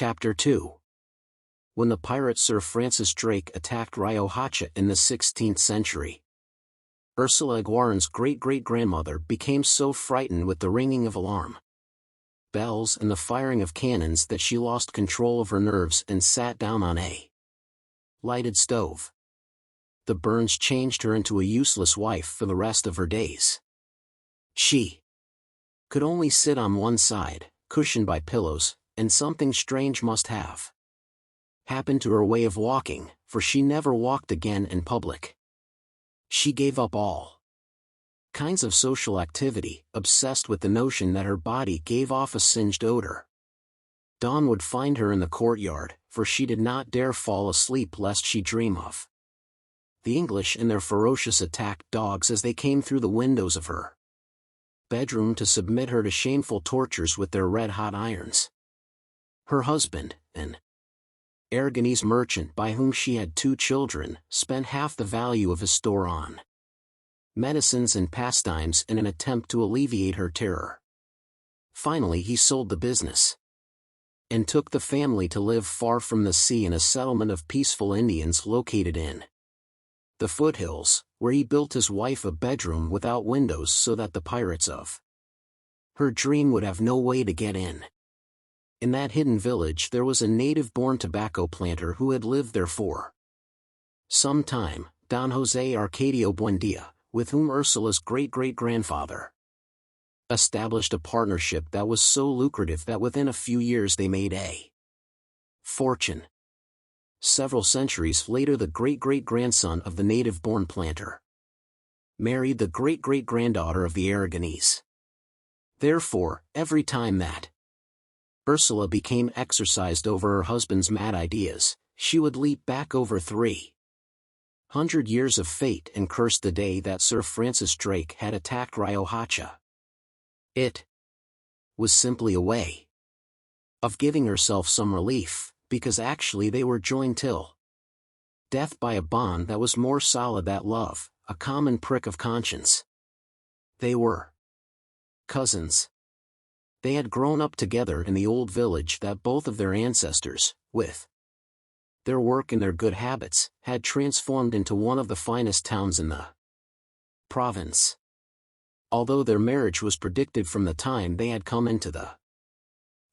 Chapter 2. When the pirate Sir Francis Drake attacked Riohacha in the 16th century, Ursula Guarin's great-great-grandmother became so frightened with the ringing of alarm bells and the firing of cannons that she lost control of her nerves and sat down on a lighted stove. The burns changed her into a useless wife for the rest of her days. She could only sit on one side, cushioned by pillows, and something strange must have happened to her way of walking, for she never walked again in public. She gave up all kinds of social activity, obsessed with the notion that her body gave off a singed odor. Dawn would find her in the courtyard, for she did not dare fall asleep lest she dream of the English and their ferocious attack dogs as they came through the windows of her bedroom to submit her to shameful tortures with their red-hot irons. Her husband, an Aragonese merchant by whom she had 2 children, spent half the value of his store on medicines and pastimes in an attempt to alleviate her terror. Finally he sold the business and took the family to live far from the sea in a settlement of peaceful Indians located in the foothills, where he built his wife a bedroom without windows so that the pirates of her dream would have no way to get in. In that hidden village there was a native-born tobacco planter who had lived there for some time, Don José Arcadio Buendía, with whom Ursula's great-great-grandfather established a partnership that was so lucrative that within a few years they made a fortune. Several centuries later the great-great-grandson of the native-born planter married the great-great-granddaughter of the Aragonese. Therefore, every time that Ursula became exercised over her husband's mad ideas, she would leap back over 300 years of fate and curse the day that Sir Francis Drake had attacked Riohacha. It was simply a way of giving herself some relief, because actually they were joined till death by a bond that was more solid than love, a common prick of conscience. They were cousins. They had grown up together in the old village that both of their ancestors, with their work and their good habits, had transformed into one of the finest towns in the province. Although their marriage was predicted from the time they had come into the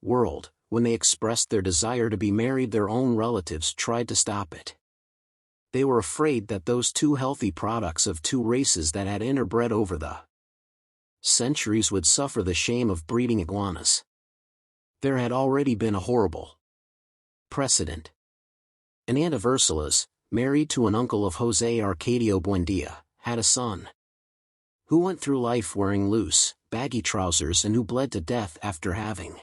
world, when they expressed their desire to be married their own relatives tried to stop it. They were afraid that those 2 healthy products of 2 races that had interbred over the centuries would suffer the shame of breeding iguanas. There had already been a horrible precedent. An aunt of Ursula's, married to an uncle of José Arcadio Buendía, had a son who went through life wearing loose, baggy trousers and who bled to death after having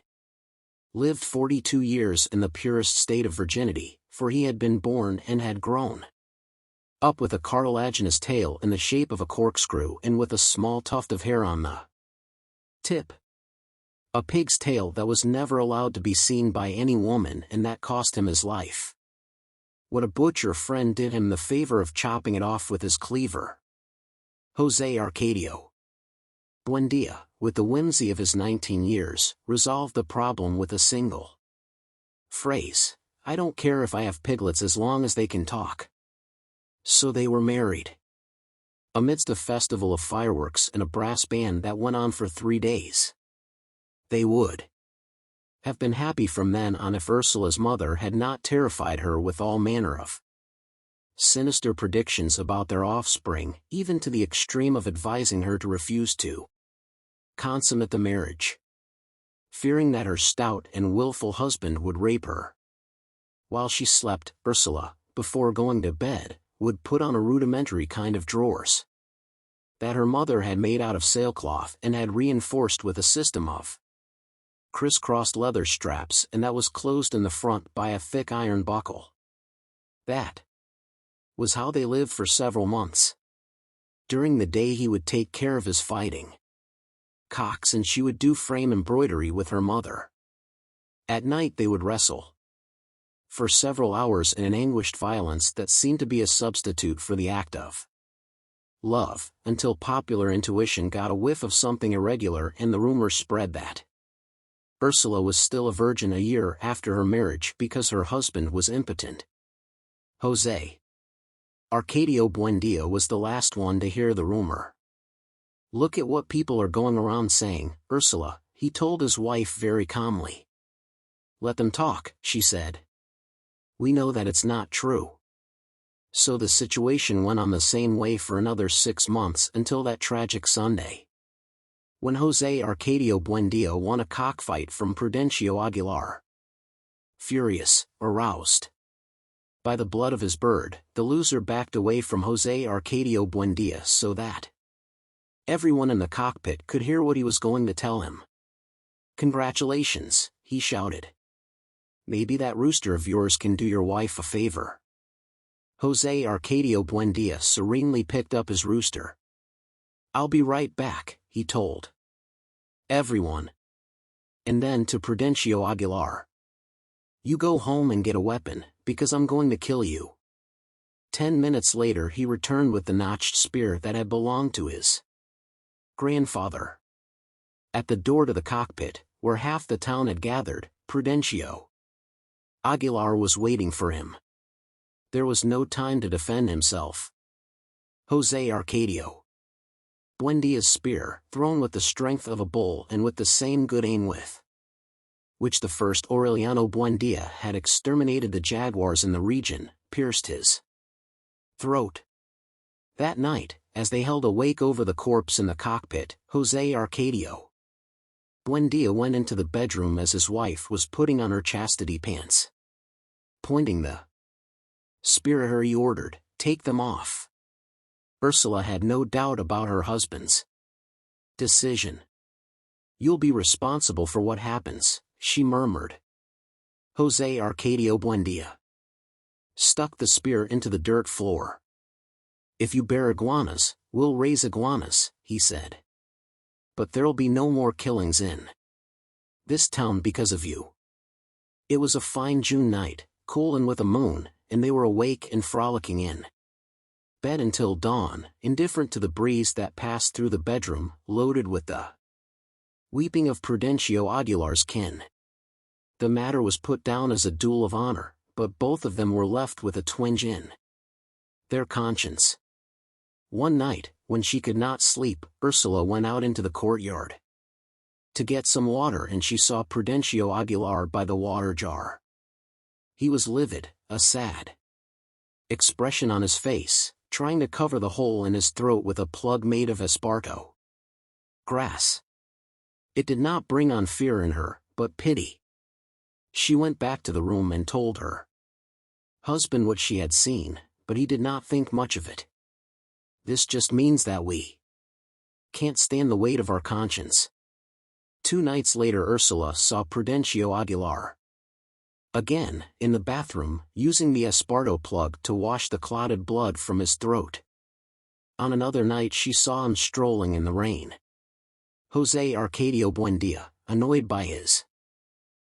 lived 42 years in the purest state of virginity, for he had been born and had grown up with a cartilaginous tail in the shape of a corkscrew and with a small tuft of hair on the tip. A pig's tail that was never allowed to be seen by any woman, and that cost him his life. What a butcher friend did him the favor of chopping it off with his cleaver. José Arcadio Buendía, with the whimsy of his 19 years, resolved the problem with a single phrase: "I don't care if I have piglets as long as they can talk." So they were married. Amidst a festival of fireworks and a brass band that went on for 3 days. They would have been happy from then on if Ursula's mother had not terrified her with all manner of sinister predictions about their offspring, even to the extreme of advising her to refuse to consummate the marriage, fearing that her stout and willful husband would rape her. While she slept, Ursula, before going to bed, would put on a rudimentary kind of drawers that her mother had made out of sailcloth and had reinforced with a system of crisscrossed leather straps, and that was closed in the front by a thick iron buckle. That was how they lived for several months. During the day he would take care of his fighting cocks and she would do frame embroidery with her mother. At night they would wrestle for several hours in an anguished violence that seemed to be a substitute for the act of love, until popular intuition got a whiff of something irregular and the rumor spread that Úrsula was still a virgin a year after her marriage because her husband was impotent. José Arcadio Buendía was the last one to hear the rumor. "Look at what people are going around saying, Úrsula," he told his wife very calmly. "Let them talk," she said. "We know that it's not true." So the situation went on the same way for another 6 months until that tragic Sunday, when José Arcadio Buendía won a cockfight from Prudencio Aguilar. Furious, aroused by the blood of his bird, the loser backed away from José Arcadio Buendía so that everyone in the cockpit could hear what he was going to tell him. "Congratulations," he shouted. "Maybe that rooster of yours can do your wife a favor." José Arcadio Buendía serenely picked up his rooster. "I'll be right back," he told everyone. And then to Prudencio Aguilar, "You go home and get a weapon, because I'm going to kill you." 10 minutes later he returned with the notched spear that had belonged to his grandfather. At the door to the cockpit, where half the town had gathered, Prudencio Aguilar was waiting for him. There was no time to defend himself. José Arcadio Buendía's spear, thrown with the strength of a bull and with the same good aim with which the first Aureliano Buendía had exterminated the jaguars in the region, pierced his throat. That night, as they held a wake over the corpse in the cockpit, José Arcadio Buendía went into the bedroom as his wife was putting on her chastity pants. Pointing the spear at her, he ordered, "Take them off." Úrsula had no doubt about her husband's decision. "You'll be responsible for what happens," she murmured. José Arcadio Buendía stuck the spear into the dirt floor. "If you bear iguanas, we'll raise iguanas," he said. "But there'll be no more killings in this town because of you." It was a fine June night, cool and with a moon, and they were awake and frolicking in bed until dawn, indifferent to the breeze that passed through the bedroom, loaded with the weeping of Prudencio Aguilar's kin. The matter was put down as a duel of honor, but both of them were left with a twinge in their conscience. One night, when she could not sleep, Úrsula went out into the courtyard to get some water, and she saw Prudencio Aguilar by the water jar. He was livid, a sad expression on his face, trying to cover the hole in his throat with a plug made of esparto grass. It did not bring on fear in her, but pity. She went back to the room and told her husband what she had seen, but he did not think much of it. "This just means that we can't stand the weight of our conscience." 2 nights later Úrsula saw Prudencio Aguilar again, in the bathroom, using the esparto plug to wash the clotted blood from his throat. On another night she saw him strolling in the rain. José Arcadio Buendía, annoyed by his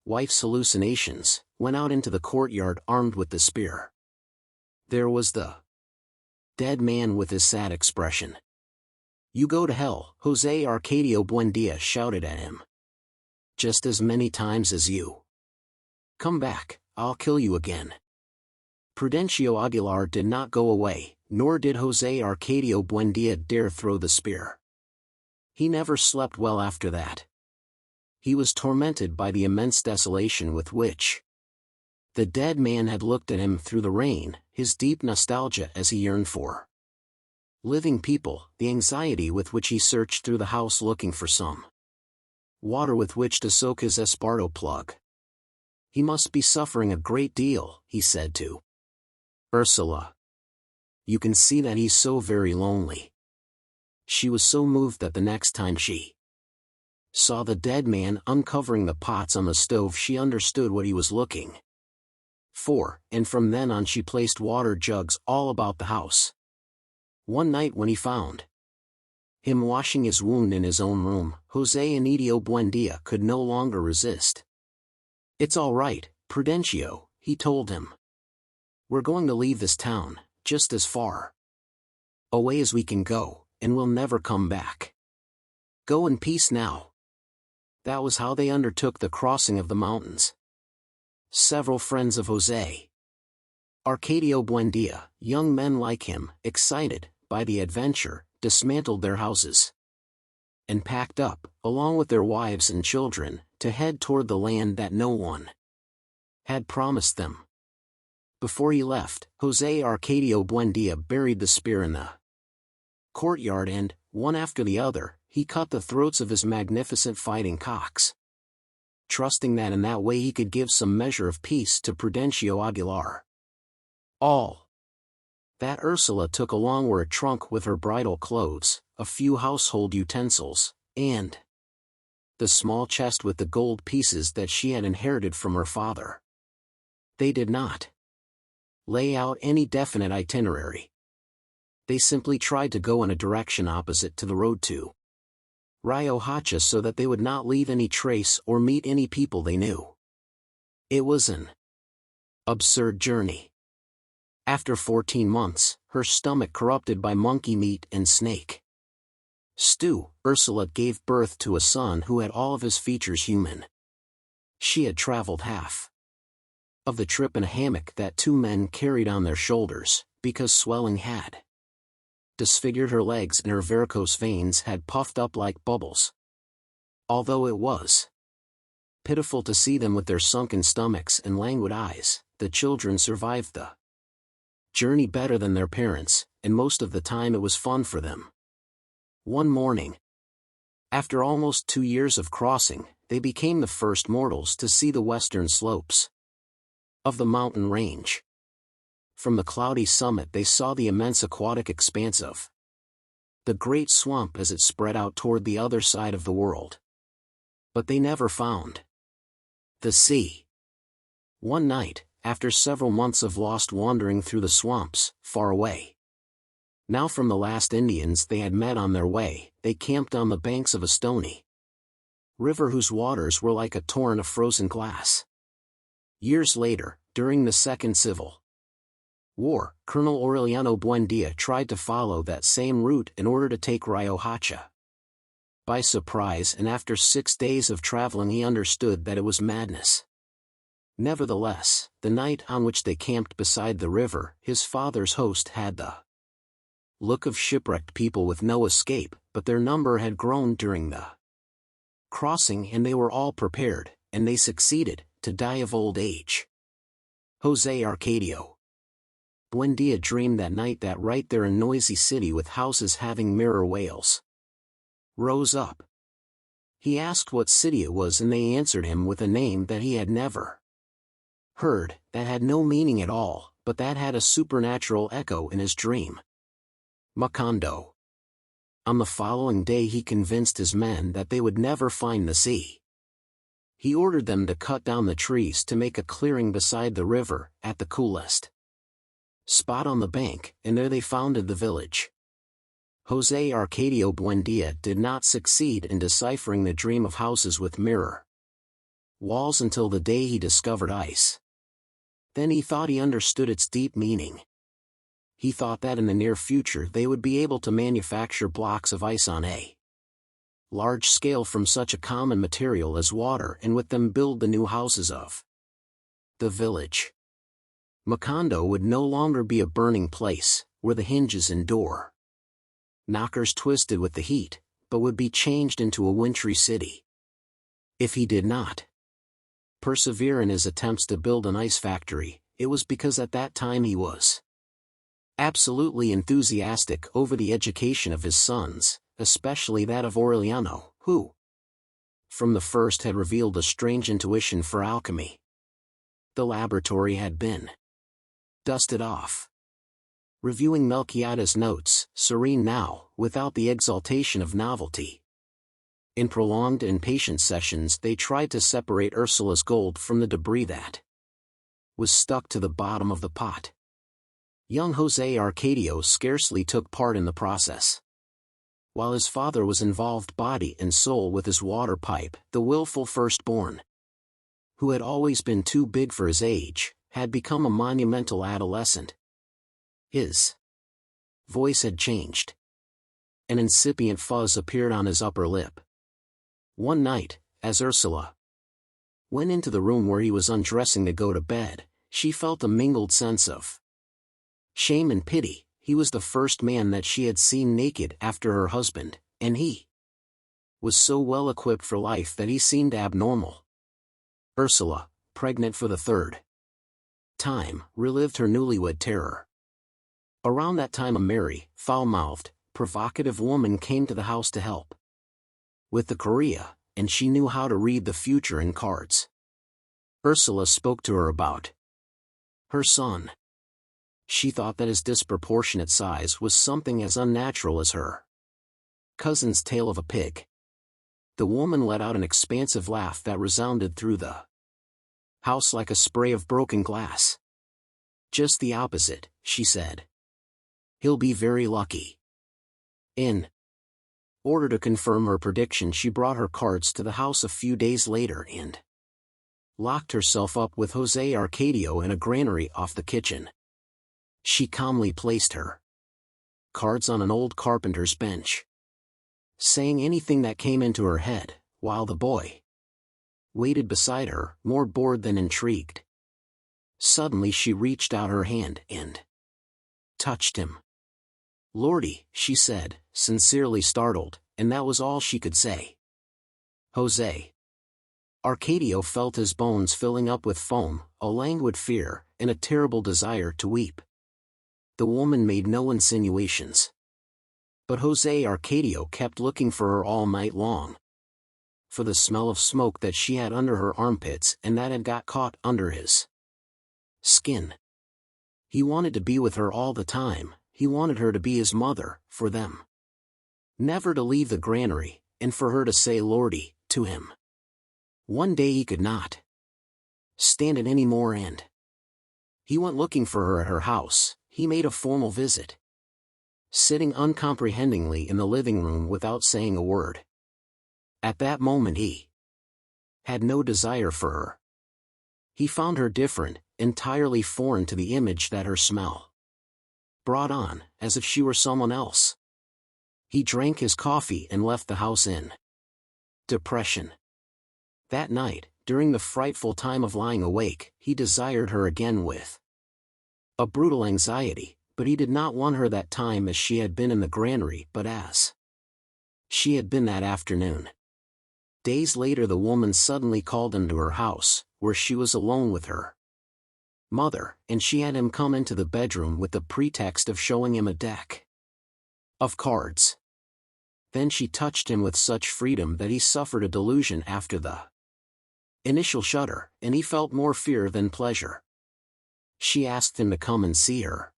wife's hallucinations, went out into the courtyard armed with the spear. There was the dead man with his sad expression. "You go to hell," José Arcadio Buendía shouted at him. "Just as many times as you come back, I'll kill you again." Prudencio Aguilar did not go away, nor did José Arcadio Buendía dare throw the spear. He never slept well after that. He was tormented by the immense desolation with which the dead man had looked at him through the rain, his deep nostalgia as he yearned for living people, the anxiety with which he searched through the house looking for some water with which to soak his esparto plug. "He must be suffering a great deal," he said to Úrsula. "You can see that he's so very lonely." She was so moved that the next time she saw the dead man uncovering the pots on the stove she understood what he was looking for, and from then on she placed water jugs all about the house. One night when he found him washing his wound in his own room, José Arcadio Buendía could no longer resist. "It's all right, Prudencio," he told him. "We're going to leave this town, just as far away as we can go, and we'll never come back. Go in peace now." That was how they undertook the crossing of the mountains. Several friends of José Arcadio Buendía, young men like him, excited by the adventure, dismantled their houses and packed up, along with their wives and children, to head toward the land that no one had promised them. Before he left, José Arcadio Buendía buried the spear in the courtyard and, one after the other, he cut the throats of his magnificent fighting cocks, trusting that in that way he could give some measure of peace to Prudencio Aguilar. All that Úrsula took along were a trunk with her bridal clothes, a few household utensils, and the small chest with the gold pieces that she had inherited from her father. They did not lay out any definite itinerary. They simply tried to go in a direction opposite to the road to Riohacha so that they would not leave any trace or meet any people they knew. It was an absurd journey. After 14 months, her stomach corrupted by monkey meat and snake stew, Úrsula gave birth to a son who had all of his features human. She had traveled half of the trip in a hammock that two men carried on their shoulders, because swelling had disfigured her legs and her varicose veins had puffed up like bubbles. Although it was pitiful to see them with their sunken stomachs and languid eyes, the children survived the journey better than their parents, and most of the time it was fun for them. One morning, after almost 2 years of crossing, they became the first mortals to see the western slopes of the mountain range. From the cloudy summit they saw the immense aquatic expanse of the great swamp as it spread out toward the other side of the world. But they never found the sea. One night, after several months of lost wandering through the swamps, far away now from the last Indians they had met on their way, they camped on the banks of a stony river whose waters were like a torrent of frozen glass. Years later, during the Second Civil War, Colonel Aureliano Buendía tried to follow that same route in order to take Riohacha by surprise, and after 6 days of traveling he understood that it was madness. Nevertheless, the night on which they camped beside the river, his father's host had the look of shipwrecked people with no escape, but their number had grown during the crossing and they were all prepared, and they succeeded, to die of old age. José Arcadio Buendía dreamed that night that right there a noisy city with houses having mirror whales rose up. He asked what city it was and they answered him with a name that he had never heard, that had no meaning at all, but that had a supernatural echo in his dream. Macondo. On the following day he convinced his men that they would never find the sea. He ordered them to cut down the trees to make a clearing beside the river, at the coolest spot on the bank, and there they founded the village. José Arcadio Buendía did not succeed in deciphering the dream of houses with mirror walls until the day he discovered ice. Then he thought he understood its deep meaning. He thought that in the near future they would be able to manufacture blocks of ice on a large scale from such a common material as water and with them build the new houses of the village. Macondo would no longer be a burning place, where the hinges and door knockers twisted with the heat, but would be changed into a wintry city. If he did not persevere in his attempts to build an ice factory, it was because at that time he was absolutely enthusiastic over the education of his sons, especially that of Aureliano, who from the first had revealed a strange intuition for alchemy. The laboratory had been dusted off. Reviewing Melchiada's notes, serene now, without the exaltation of novelty. In prolonged and patient sessions they tried to separate Úrsula's gold from the debris that was stuck to the bottom of the pot. Young José Arcadio scarcely took part in the process. While his father was involved body and soul with his water pipe, the willful firstborn, who had always been too big for his age, had become a monumental adolescent. His voice had changed. An incipient fuzz appeared on his upper lip. One night, as Úrsula went into the room where he was undressing to go to bed, she felt a mingled sense of shame and pity. He was the first man that she had seen naked after her husband, and he was so well equipped for life that he seemed abnormal. Úrsula, pregnant for the third time, relived her newlywed terror. Around that time a merry, foul-mouthed, provocative woman came to the house to help with the Korea, and she knew how to read the future in cards. Úrsula spoke to her about her son. She thought that his disproportionate size was something as unnatural as her cousin's tail of a pig. The woman let out an expansive laugh that resounded through the house like a spray of broken glass. Just the opposite, she said. He'll be very lucky. In order to confirm her prediction, she brought her cards to the house a few days later and locked herself up with José Arcadio in a granary off the kitchen. She calmly placed her cards on an old carpenter's bench, saying anything that came into her head, while the boy waited beside her, more bored than intrigued. Suddenly she reached out her hand and touched him. "Lordy," she said, sincerely startled, and that was all she could say. José Arcadio felt his bones filling up with foam, a languid fear, and a terrible desire to weep. The woman made no insinuations, but José Arcadio kept looking for her all night long, for the smell of smoke that she had under her armpits and that had got caught under his skin. He wanted to be with her all the time. He wanted her to be his mother, for them never to leave the granary, and for her to say "Lordy" to him. One day he could not stand it any more, and he went looking for her at her house. He made a formal visit, sitting uncomprehendingly in the living room without saying a word. At that moment he had no desire for her. He found her different, entirely foreign to the image that her smell brought on, as if she were someone else. He drank his coffee and left the house in depression. That night, during the frightful time of lying awake, he desired her again with a brutal anxiety, but he did not want her that time as she had been in the granary, but as she had been that afternoon. Days later the woman suddenly called him to her house, where she was alone with her mother, and she had him come into the bedroom with the pretext of showing him a deck of cards. Then she touched him with such freedom that he suffered a delusion after the initial shudder, and he felt more fear than pleasure. She asked him to come and see her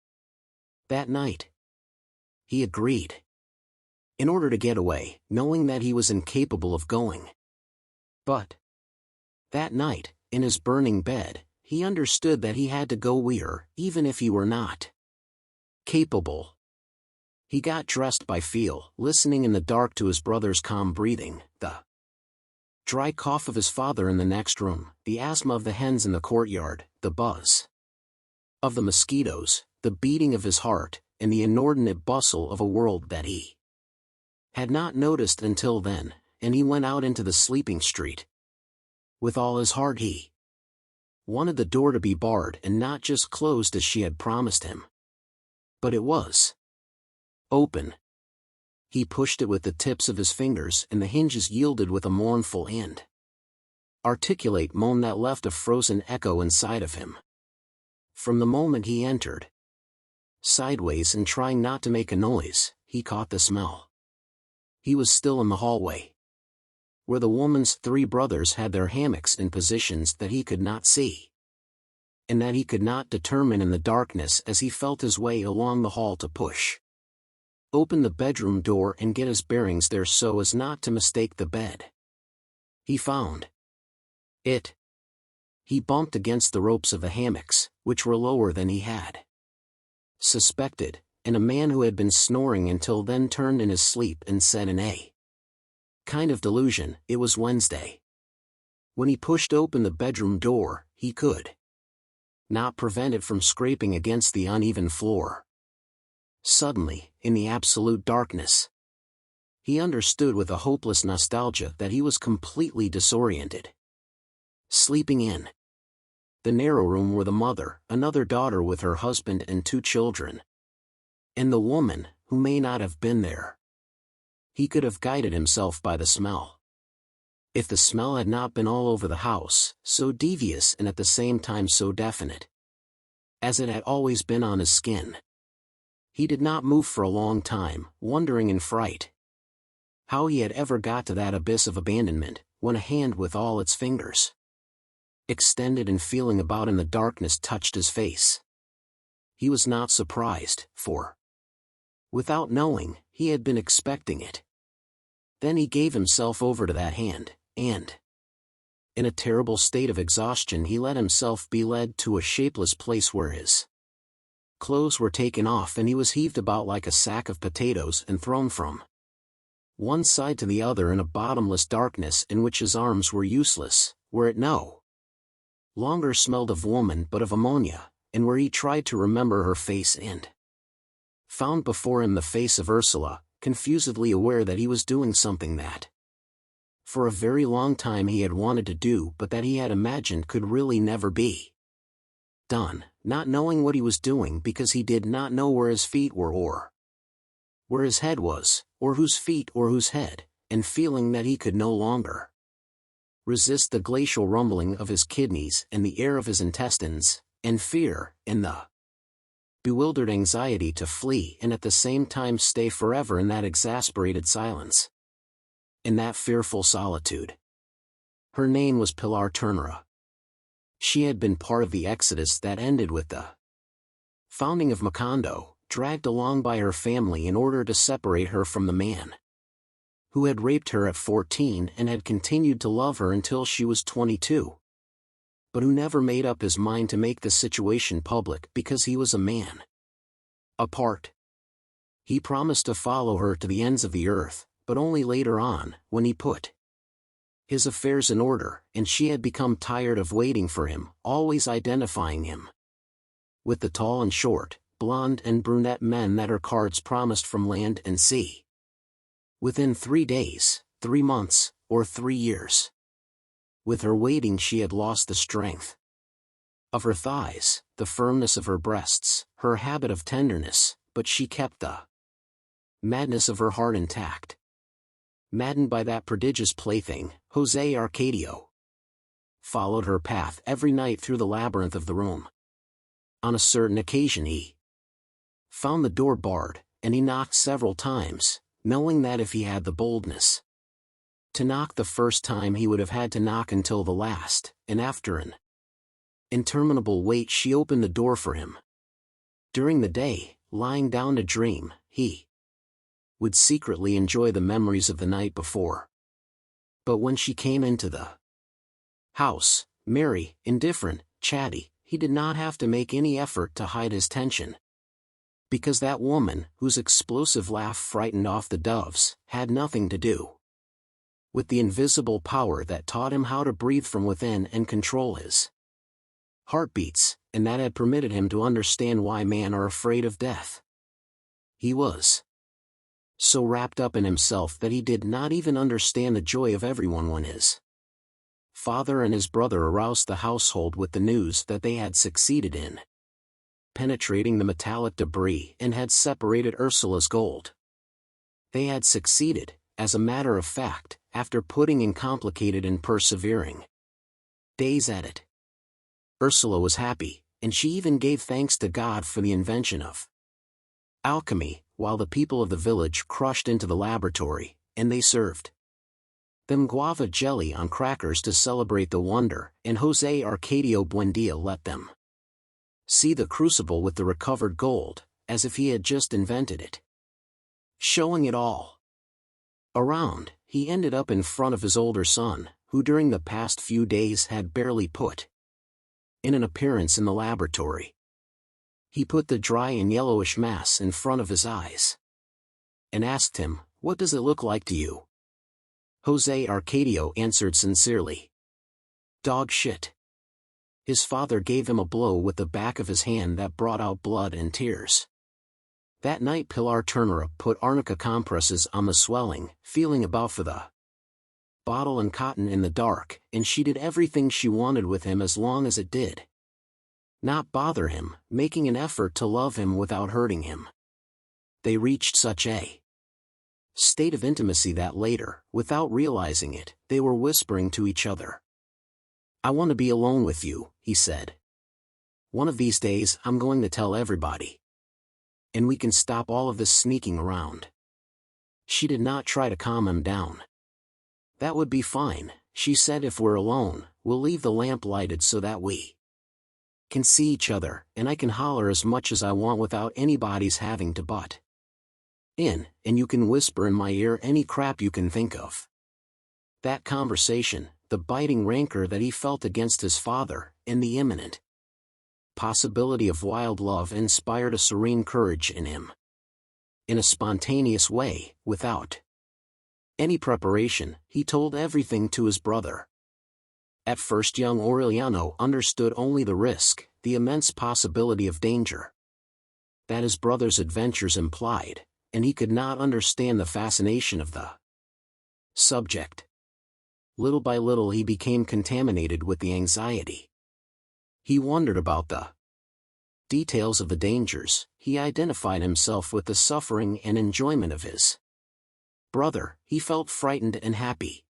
that night. He agreed, in order to get away, knowing that he was incapable of going. But that night, in his burning bed, he understood that he had to go with her, even if he were not capable. He got dressed by feel, listening in the dark to his brother's calm breathing, the dry cough of his father in the next room, the asthma of the hens in the courtyard, the buzz of the mosquitoes, the beating of his heart, and the inordinate bustle of a world that he had not noticed until then, and he went out into the sleeping street. With all his heart he wanted the door to be barred and not just closed as she had promised him. But it was open. He pushed it with the tips of his fingers, and the hinges yielded with a mournful and articulate moan that left a frozen echo inside of him. From the moment he entered, sideways and trying not to make a noise, he caught the smell. He was still in the hallway, where the woman's 3 brothers had their hammocks in positions that he could not see, and that he could not determine in the darkness as he felt his way along the hall to push open the bedroom door and get his bearings there so as not to mistake the bed. He found it. He bumped against the ropes of the hammocks, which were lower than he had suspected, and a man who had been snoring until then turned in his sleep and said in a kind of delusion, "It was Wednesday." When he pushed open the bedroom door, he could not prevent it from scraping against the uneven floor. Suddenly, in the absolute darkness, He understood with a hopeless nostalgia that he was completely disoriented. Sleeping in the narrow room were the mother, another daughter with her husband and 2 children. And the woman, who may not have been there. He could have guided himself by the smell. If the smell had not been all over the house, so devious and at the same time so definite, as it had always been on his skin. He did not move for a long time, wondering in fright how he had ever got to that abyss of abandonment, when a hand with all its fingers extended and feeling about in the darkness touched his face. He was not surprised, for, without knowing, he had been expecting it. Then he gave himself over to that hand, and, in a terrible state of exhaustion, he let himself be led to a shapeless place where his clothes were taken off and he was heaved about like a sack of potatoes and thrown from one side to the other in a bottomless darkness in which his arms were useless, where it no longer smelled of woman but of ammonia, and where he tried to remember her face and found before him the face of Úrsula, confusedly aware that he was doing something that, for a very long time he had wanted to do but that he had imagined could really never be done, not knowing what he was doing because he did not know where his feet were or where his head was, or whose feet or whose head, and feeling that he could no longer resist the glacial rumbling of his kidneys and the air of his intestines, and fear, and the bewildered anxiety to flee and at the same time stay forever in that exasperated silence, in that fearful solitude. Her name was Pilar Ternera. She had been part of the exodus that ended with the founding of Macondo, dragged along by her family in order to separate her from the man who had raped her at 14 and had continued to love her until she was 22. But who never made up his mind to make the situation public because he was a man apart. He promised to follow her to the ends of the earth, but only later on, when he put his affairs in order, and she had become tired of waiting for him, always identifying him with the tall and short, blonde and brunette men that her cards promised from land and sea. Within 3 days, 3 months, or 3 years. With her waiting she had lost the strength of her thighs, the firmness of her breasts, her habit of tenderness, but she kept the madness of her heart intact. Maddened by that prodigious plaything, José Arcadio followed her path every night through the labyrinth of the room. On a certain occasion he found the door barred, and he knocked several times, knowing that if he had the boldness to knock the first time he would have had to knock until the last, and after an interminable wait she opened the door for him. During the day, lying down to dream, he would secretly enjoy the memories of the night before. But when she came into the house, merry, indifferent, chatty, he did not have to make any effort to hide his tension. Because that woman, whose explosive laugh frightened off the doves, had nothing to do with the invisible power that taught him how to breathe from within and control his heartbeats, and that had permitted him to understand why men are afraid of death. He was so wrapped up in himself that he did not even understand the joy of everyone when his father and his brother aroused the household with the news that they had succeeded in penetrating the metallic debris and had separated Úrsula's gold. They had succeeded, as a matter of fact, after putting in complicated and persevering days at it. Úrsula was happy, and she even gave thanks to God for the invention of alchemy, while the people of the village crushed into the laboratory, and they served them guava jelly on crackers to celebrate the wonder, and José Arcadio Buendía let them see the crucible with the recovered gold, as if he had just invented it. Showing it all around, he ended up in front of his older son, who during the past few days had barely put in an appearance in the laboratory. He put the dry and yellowish mass in front of his eyes and asked him, "What does it look like to you?" José Arcadio answered sincerely, "Dog shit." His father gave him a blow with the back of his hand that brought out blood and tears. That night Pilar Turner put arnica compresses on the swelling, feeling about for the bottle and cotton in the dark, and she did everything she wanted with him as long as it did not bother him, making an effort to love him without hurting him. They reached such a state of intimacy that later, without realizing it, they were whispering to each other. "I want to be alone with you," he said. "One of these days I'm going to tell everybody. And we can stop all of this sneaking around." She did not try to calm him down. "That would be fine," she said. "If we're alone, we'll leave the lamp lighted so that we can see each other, and I can holler as much as I want without anybody's having to butt in, and you can whisper in my ear any crap you can think of." That conversation, the biting rancor that he felt against his father, and the imminent possibility of wild love inspired a serene courage in him. In a spontaneous way, without any preparation, he told everything to his brother. At first young Aureliano understood only the risk, the immense possibility of danger that his brother's adventures implied, and he could not understand the fascination of the subject. Little by little he became contaminated with the anxiety. He wondered about the details of the dangers, he identified himself with the suffering and enjoyment of his brother, he felt frightened and happy.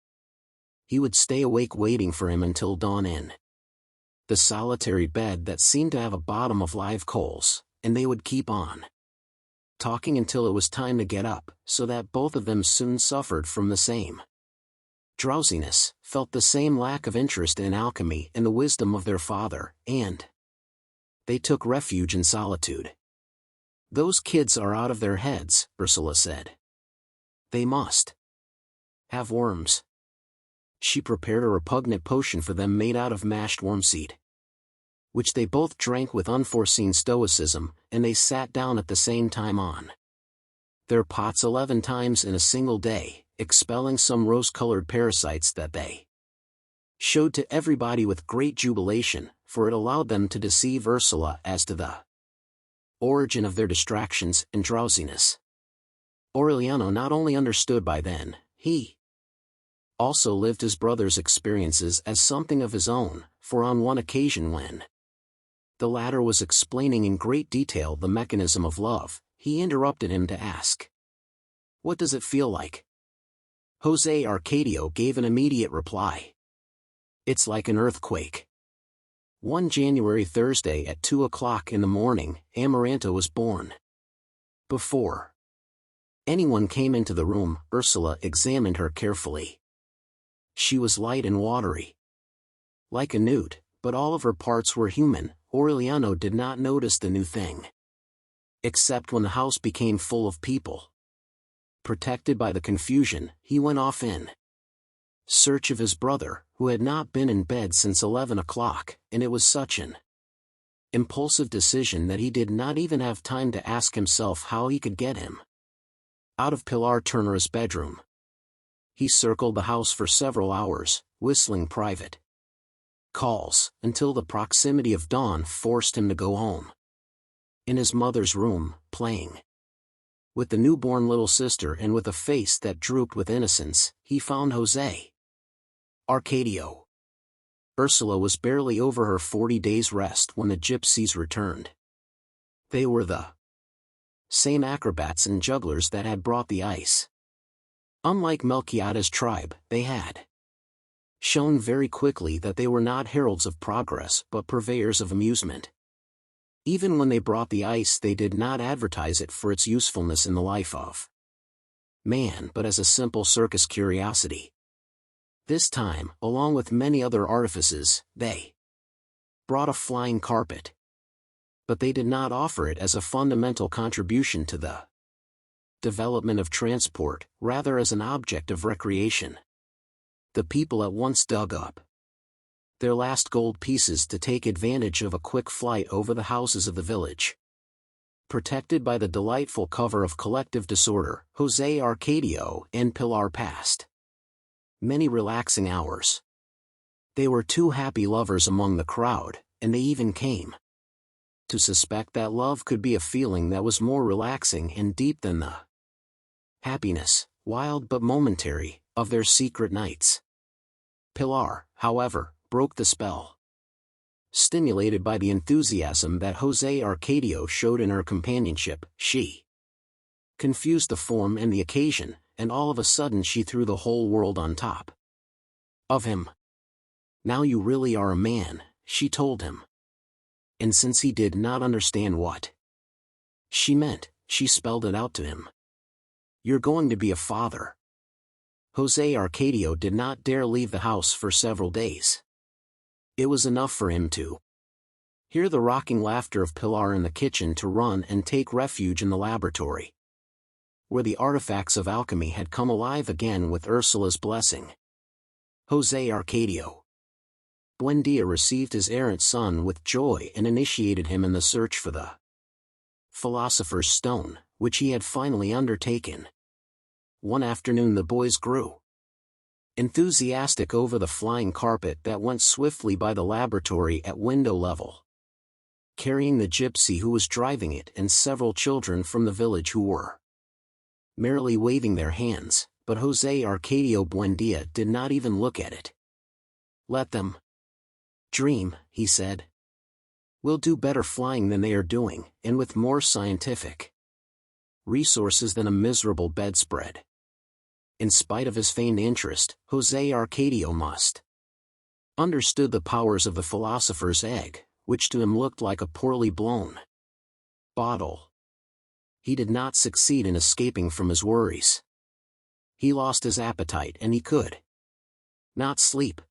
He would stay awake waiting for him until dawn in the solitary bed that seemed to have a bottom of live coals, and they would keep on talking until it was time to get up, so that both of them soon suffered from the same drowsiness, felt the same lack of interest in alchemy and the wisdom of their father, and they took refuge in solitude. "Those kids are out of their heads," Ursula said. "They must have worms." She prepared a repugnant potion for them made out of mashed wormseed, which they both drank with unforeseen stoicism, and they sat down at the same time on their pots 11 times in a single day, expelling some rose-colored parasites that they showed to everybody with great jubilation, for it allowed them to deceive Ursula as to the origin of their distractions and drowsiness. Aureliano not only understood by then, he also lived his brother's experiences as something of his own, for on one occasion when the latter was explaining in great detail the mechanism of love, he interrupted him to ask, "What does it feel like?" José Arcadio gave an immediate reply. "It's like an earthquake." One January Thursday at 2 o'clock in the morning, Amaranta was born. Before anyone came into the room, Ursula examined her carefully. She was light and watery, like a newt, but all of her parts were human. Aureliano did not notice the new thing, except when the house became full of people. Protected by the confusion, he went off in search of his brother, who had not been in bed since 11 o'clock, and it was such an impulsive decision that he did not even have time to ask himself how he could get him out of Pilar Turner's bedroom. He circled the house for several hours, whistling private calls, until the proximity of dawn forced him to go home. In his mother's room, playing with the newborn little sister and with a face that drooped with innocence, he found José Arcadio. Ursula was barely over her 40 days' rest when the gypsies returned. They were the same acrobats and jugglers that had brought the ice. Unlike Melchiada's tribe, they had shown very quickly that they were not heralds of progress but purveyors of amusement. Even when they brought the ice, they did not advertise it for its usefulness in the life of man but as a simple circus curiosity. This time, along with many other artifices, they brought a flying carpet. But they did not offer it as a fundamental contribution to the development of transport, rather as an object of recreation. The people at once dug up their last gold pieces to take advantage of a quick flight over the houses of the village. Protected by the delightful cover of collective disorder, José Arcadio and Pilar passed many relaxing hours. They were two happy lovers among the crowd, and they even came To suspect that love could be a feeling that was more relaxing and deep than the happiness, wild but momentary, of their secret nights. Pilar, however, broke the spell. Stimulated by the enthusiasm that José Arcadio showed in her companionship, she confused the form and the occasion, and all of a sudden she threw the whole world on top of him. "Now you really are a man," she told him. And since he did not understand what she meant, she spelled it out to him. "You're going to be a father." José Arcadio did not dare leave the house for several days. It was enough for him to hear the rocking laughter of Pilar in the kitchen to run and take refuge in the laboratory, where the artifacts of alchemy had come alive again with Úrsula's blessing. José Arcadio Buendía received his errant son with joy and initiated him in the search for the Philosopher's Stone, which he had finally undertaken. One afternoon the boys grew enthusiastic over the flying carpet that went swiftly by the laboratory at window level, carrying the gypsy who was driving it and several children from the village who were merrily waving their hands, but José Arcadio Buendía did not even look at it. "Let them dream," he said. "We'll do better flying than they are doing, and with more scientific resources than a miserable bedspread." In spite of his feigned interest, José Arcadio must understood the powers of the philosopher's egg, which to him looked like a poorly blown bottle. He did not succeed in escaping from his worries. He lost his appetite and he could not sleep.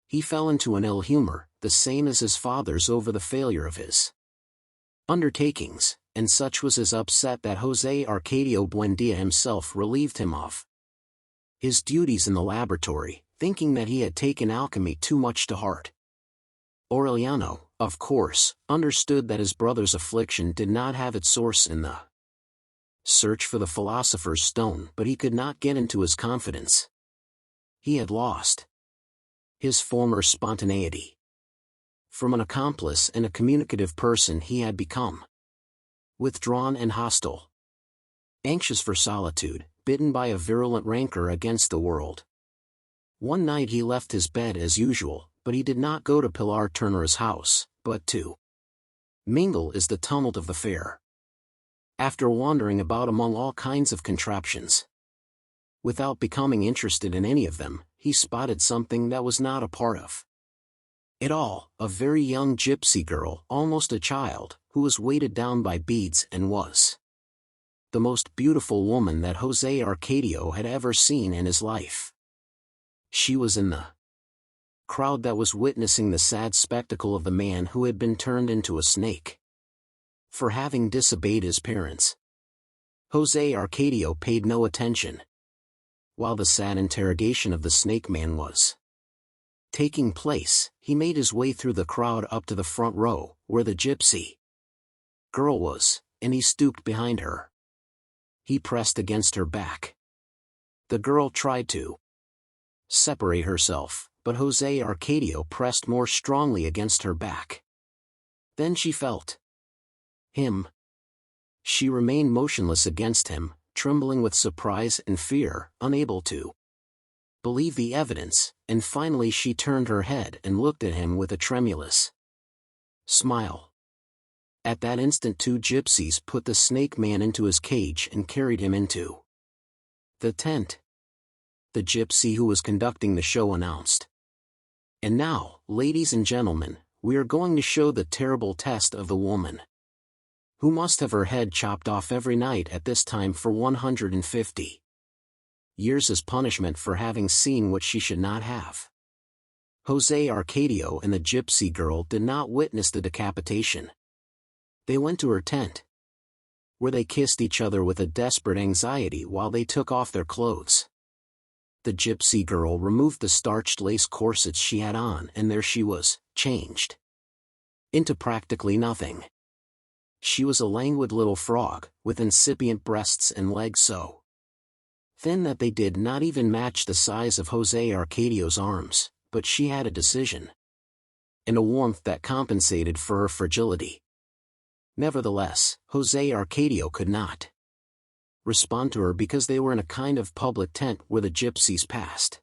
He fell into an ill humor, the same as his father's over the failure of his undertakings, and such was his upset that José Arcadio Buendía himself relieved him of his duties in the laboratory, thinking that he had taken alchemy too much to heart. Aureliano, of course, understood that his brother's affliction did not have its source in the search for the Philosopher's Stone, but he could not get into his confidence. He had lost his former spontaneity. From an accomplice and a communicative person he had become withdrawn and hostile, anxious for solitude, bitten by a virulent rancor against the world. One night he left his bed as usual, but he did not go to Pilar Turner's house, but to mingle in the tumult of the fair. After wandering about among all kinds of contraptions, without becoming interested in any of them, he spotted something that was not a part of it all, a very young gypsy girl, almost a child, who was weighted down by beads and was the most beautiful woman that José Arcadio had ever seen in his life. She was in the crowd that was witnessing the sad spectacle of the man who had been turned into a snake for having disobeyed his parents. José Arcadio paid no attention. While the sad interrogation of the snake man was taking place, he made his way through the crowd up to the front row, where the gypsy girl was, and he stooped behind her. He pressed against her back. The girl tried to separate herself, but José Arcadio pressed more strongly against her back. Then she felt him. She remained motionless against him, trembling with surprise and fear, unable to believe the evidence, and finally she turned her head and looked at him with a tremulous smile. At that instant 2 gypsies put the snake man into his cage and carried him into the tent. The gypsy who was conducting the show announced, "And now, ladies and gentlemen, we are going to show the terrible test of the woman who must have her head chopped off every night at this time for 150 years as punishment for having seen what she should not have." José Arcadio and the gypsy girl did not witness the decapitation. They went to her tent, where they kissed each other with a desperate anxiety while they took off their clothes. The gypsy girl removed the starched lace corsets she had on, and there she was, changed into practically nothing. She was a languid little frog, with incipient breasts and legs so thin that they did not even match the size of José Arcadio's arms, but she had a decision and a warmth that compensated for her fragility. Nevertheless, José Arcadio could not respond to her because they were in a kind of public tent where the gypsies passed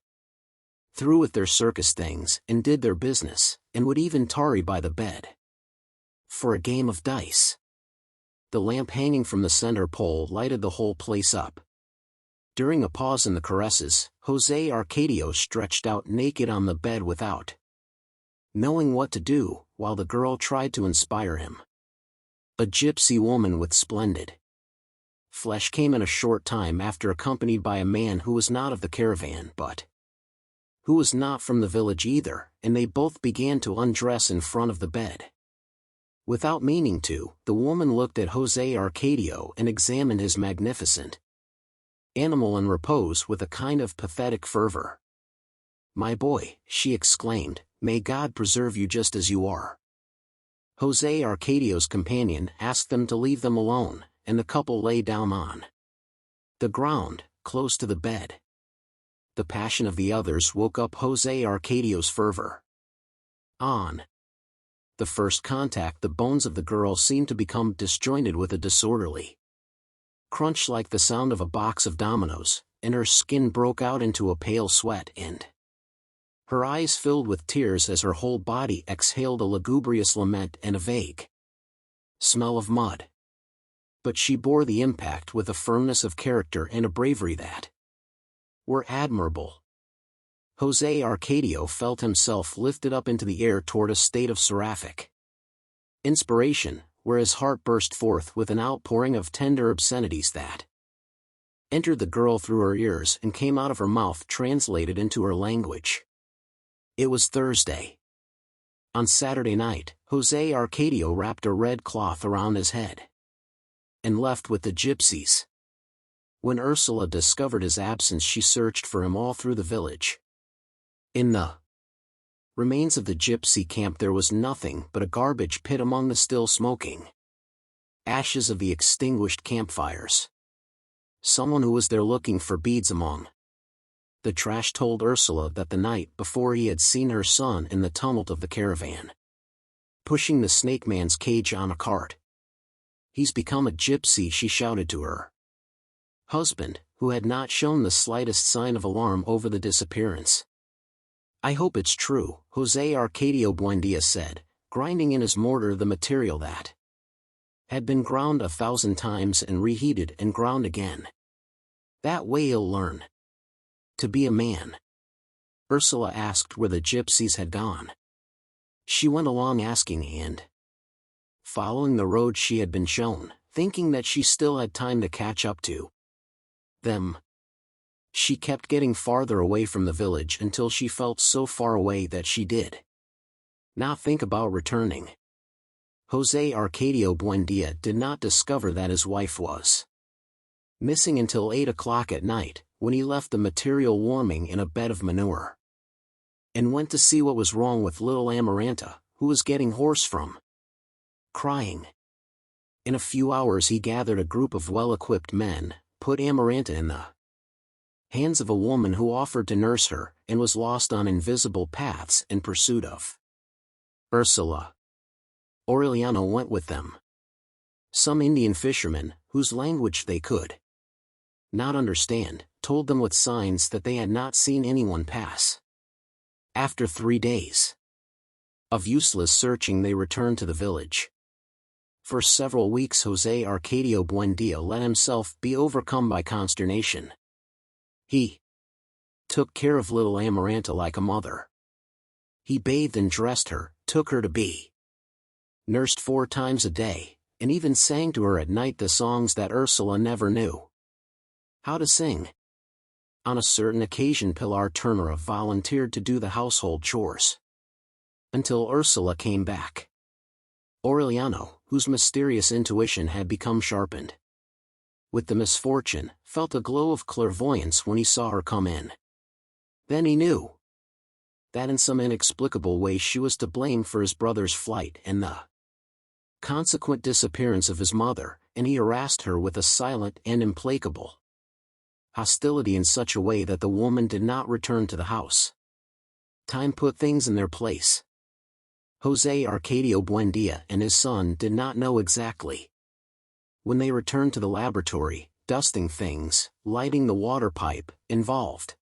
through with their circus things and did their business, and would even tarry by the bed for a game of dice. The lamp hanging from the center pole lighted the whole place up. During a pause in the caresses, José Arcadio stretched out naked on the bed without knowing what to do, while the girl tried to inspire him. A gypsy woman with splendid flesh came in a short time after, accompanied by a man who was not of the caravan but who was not from the village either, and they both began to undress in front of the bed. Without meaning to, the woman looked at José Arcadio and examined his magnificent animal in repose with a kind of pathetic fervor. "My boy," she exclaimed, "may God preserve you just as you are." José Arcadio's companion asked them to leave them alone, and the couple lay down on the ground, close to the bed. The passion of the others woke up José Arcadio's fervor. On the first contact, the bones of the girl seemed to become disjointed with a disorderly crunch like the sound of a box of dominoes, and her skin broke out into a pale sweat, and her eyes filled with tears as her whole body exhaled a lugubrious lament and a vague smell of mud. But she bore the impact with a firmness of character and a bravery that were admirable. José Arcadio felt himself lifted up into the air toward a state of seraphic inspiration, where his heart burst forth with an outpouring of tender obscenities that entered the girl through her ears and came out of her mouth translated into her language. It was Thursday. On Saturday night, José Arcadio wrapped a red cloth around his head and left with the gypsies. When Úrsula discovered his absence, she searched for him all through the village. In the remains of the gypsy camp there was nothing but a garbage pit among the still smoking ashes of the extinguished campfires. Someone who was there looking for beads among the trash told Úrsula that the night before he had seen her son in the tumult of the caravan, pushing the snake man's cage on a cart. "He's become a gypsy," she shouted to her husband, who had not shown the slightest sign of alarm over the disappearance. "I hope it's true," José Arcadio Buendía said, grinding in his mortar the material that had been ground 1,000 times and reheated and ground again. "That way he'll learn to be a man." Úrsula asked where the gypsies had gone. She went along asking and following the road she had been shown, thinking that she still had time to catch up to them. She kept getting farther away from the village until she felt so far away that she did not think about returning. José Arcadio Buendía did not discover that his wife was missing until 8 o'clock at night, when he left the material warming in a bed of manure and went to see what was wrong with little Amaranta, who was getting hoarse from crying. In a few hours he gathered a group of well-equipped men, put Amaranta in the hands of a woman who offered to nurse her, and was lost on invisible paths in pursuit of Úrsula. Aureliano went with them. Some Indian fishermen, whose language they could not understand, told them with signs that they had not seen anyone pass. After 3 days of useless searching they returned to the village. For several weeks José Arcadio Buendía let himself be overcome by consternation. He took care of little Amaranta like a mother. He bathed and dressed her, took her to be nursed 4 times a day, and even sang to her at night the songs that Úrsula never knew how to sing. On a certain occasion Pilar Ternera volunteered to do the household chores until Úrsula came back. Aureliano, whose mysterious intuition had become sharpened with the misfortune, felt a glow of clairvoyance when he saw her come in. Then he knew that in some inexplicable way she was to blame for his brother's flight and the consequent disappearance of his mother, and he harassed her with a silent and implacable hostility in such a way that the woman did not return to the house. Time put things in their place. José Arcadio Buendía and his son did not know exactly. When they returned to the laboratory, dusting things, lighting the water pipe, involved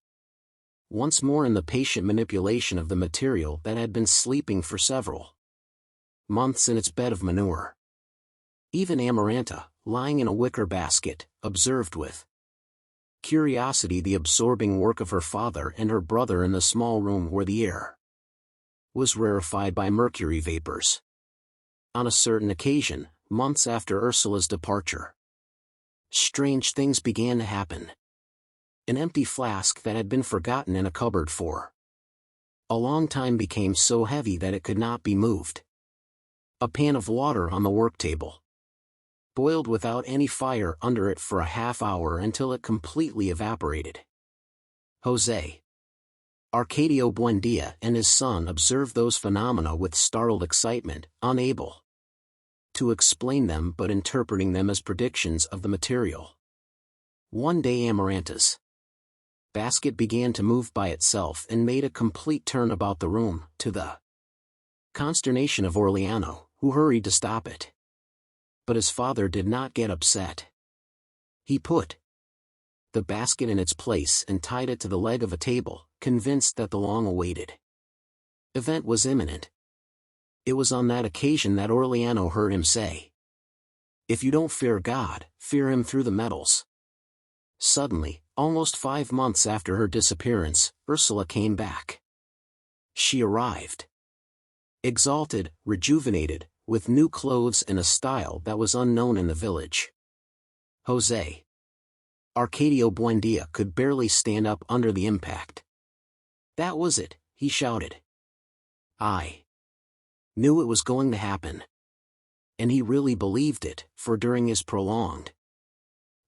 once more in the patient manipulation of the material that had been sleeping for several months in its bed of manure. Even Amaranta, lying in a wicker basket, observed with curiosity the absorbing work of her father and her brother in the small room where the air was rarefied by mercury vapors. On a certain occasion, months after Ursula's departure, strange things began to happen. An empty flask that had been forgotten in a cupboard for a long time became so heavy that it could not be moved. A pan of water on the work table boiled without any fire under it for a half-hour until it completely evaporated. José Arcadio Buendía and his son observed those phenomena with startled excitement, unable to explain them but interpreting them as predictions of the material. One day Amaranta's basket began to move by itself and made a complete turn about the room, to the consternation of Orleano, who hurried to stop it. But his father did not get upset. He put the basket in its place and tied it to the leg of a table, convinced that the long-awaited event was imminent. It was on that occasion that Orleano heard him say, "If you don't fear God, fear him through the metals." Suddenly, almost 5 months after her disappearance, Ursula came back. She arrived exalted, rejuvenated, with new clothes and a style that was unknown in the village. José Arcadio Buendía could barely stand up under the impact. "That was it," he shouted. "I knew it was going to happen." And he really believed it, for during his prolonged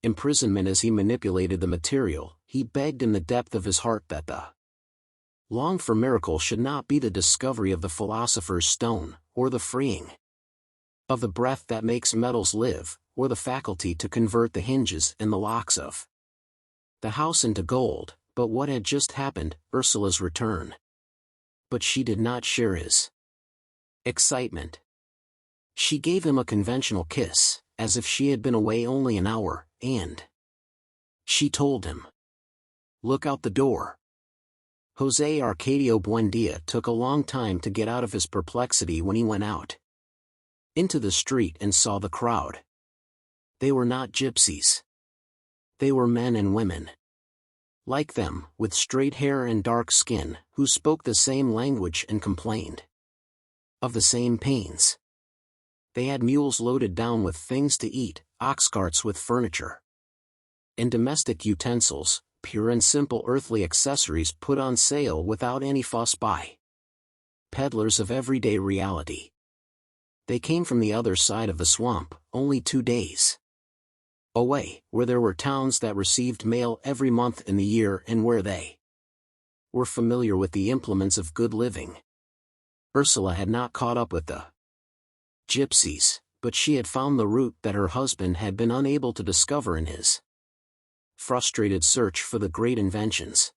imprisonment as he manipulated the material, he begged in the depth of his heart that the longed-for miracle should not be the discovery of the philosopher's stone, or the freeing of the breath that makes metals live, or the faculty to convert the hinges and the locks of the house into gold, but what had just happened, Ursula's return. But she did not share his excitement. She gave him a conventional kiss, as if she had been away only an hour, and she told him, "Look out the door." José Arcadio Buendía took a long time to get out of his perplexity when he went out into the street and saw the crowd. They were not gypsies. They were men and women like them, with straight hair and dark skin, who spoke the same language and complained of the same pains. They had mules loaded down with things to eat, ox carts with furniture and domestic utensils, pure and simple earthly accessories put on sale without any fuss by peddlers of everyday reality. They came from the other side of the swamp, only 2 days away, where there were towns that received mail every month in the year and where they were familiar with the implements of good living. Ursula had not caught up with the gypsies, but she had found the route that her husband had been unable to discover in his frustrated search for the great inventions.